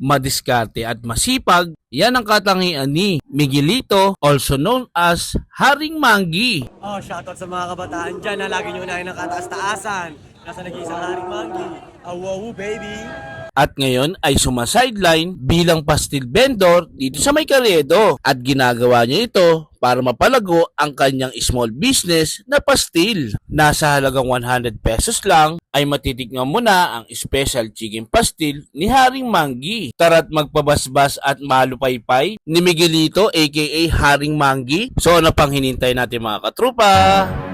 madiskarte at masipag, yan ang katangian ni Miguelito, also known as Haring Manggi. Oh, shoutout sa mga kabataan dyan na lagi nyo unahin ng kataas-taasan. Nasa nag-iisang Haring Manggi. Awawu, baby! At ngayon ay sumasideline bilang pastil vendor dito sa May Carriedo at ginagawa niya ito para mapalago ang kanyang small business na pastil. Nasa halagang 100 pesos lang ay matitikman mo na ang special chicken pastil ni Haring Manggi. Tara't magpabasbas at malupaypay ni Miguelito aka Haring Manggi. So ano pang hinintay natin mga katrupa?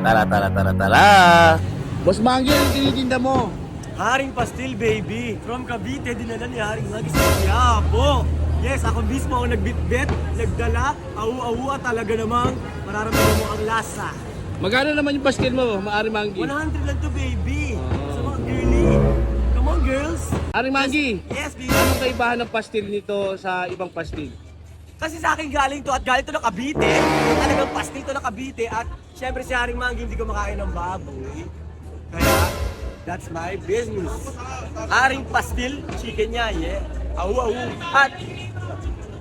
Tara! Boss Manggi, anong tinitinda mo? Haring Pastil, baby! From Cavite, dinala ni Haring Manggi sa Quiapo. Yes, ako mismo ang nagbitbit, nagdala, awu-awu at talaga namang mararamdaman mo ang lasa. Magkano naman yung pastil mo, Haring Manggi? 100 lang to, baby! Sa mga girly. Come on, girls! Haring Manggi, Yes, baby! anong kaibahan ng pastil nito sa ibang pastil? Kasi sa akin galing to at galing to ng Cavite. Talagang pastil to ng Cavite at syempre si Haring Manggi hindi ko makain ng baboy. Kaya, that's my business. Haring pastil, chicken niya, yeah. Awu-awu. At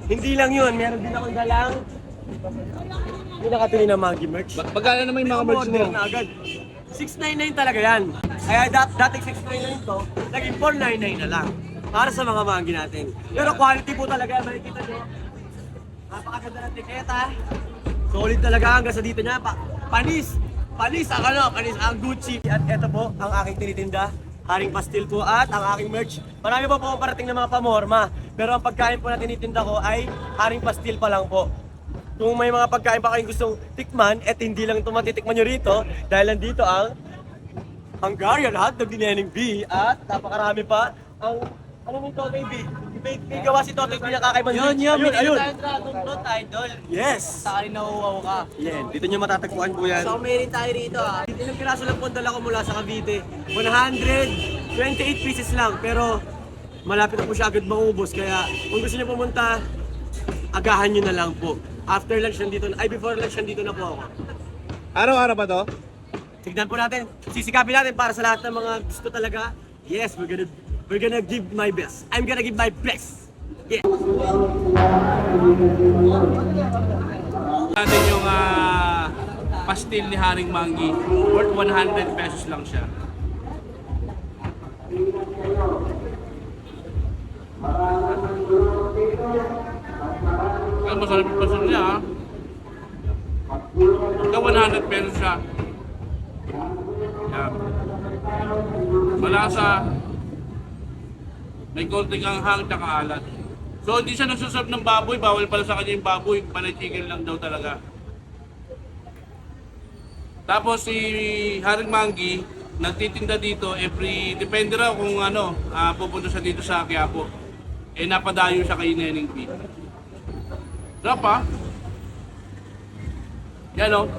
hindi lang yun, meron din akong dalang hindi nakatuli ng Manggi merch. Magkano naman yung mga merch mo? Order na agad. 699 talaga yan. Kaya dating 699 to, naging 499 na lang. Para sa mga Manggi natin. Pero quality po talaga, makikita nyo. Napakaganda ng tiketa. Solid talaga hanggang sa dito niya. Panis ang Gucci. At eto po ang aking tinitinda. Haring pastil po at ang aking merch. Marami po parating ng mga pamorma. Pero ang pagkain po na tinitinda ko ay haring pastil pa lang po. Kung may mga pagkain pa kayong gustong tikman, et hindi lang ito matitikman nyo rito. Dahil nandito ang Hungarian hotdog ni Neneng B. At napakarami pa ang ano nito, baby? May gawa si Toto, hindi nakakaiban. Ayun. Dragon Fruit Idol. Yes! Sa akin nauuaw ka. Yan, dito nyo matatagpuan po yan. So, meron tayo rito ah. Ilang piraso lang po ang dala ko mula sa Cavite. 128 pieces lang, pero malapit na po siya agad maubos. Kaya kung gusto niyo pumunta, agahan nyo na lang po. After lunch nandito na, before lunch nandito na po ako. Araw-araw ba to? Tignan po natin, sisikapin natin para sa lahat ng mga gusto talaga. Yes, we're gonna give my best. I'm gonna give my best. Yeah. Natin yung pastil ni Haring Manggi, worth 100 pesos lang siya. Ay, masarap yung pastil niya ha. Ito 100 pesos siya. Yan. Malasa. May konting anghang tsaka alat. So hindi siya nagsuserve ng baboy, bawal pala sa kanya yung baboy, panay chicken lang daw talaga. Tapos si Haring Manggi, nagtitinda dito depende raw kung pupunta siya dito sa Quiapo. Napadayo siya kay Neneng B. Sarap ha? Yan o.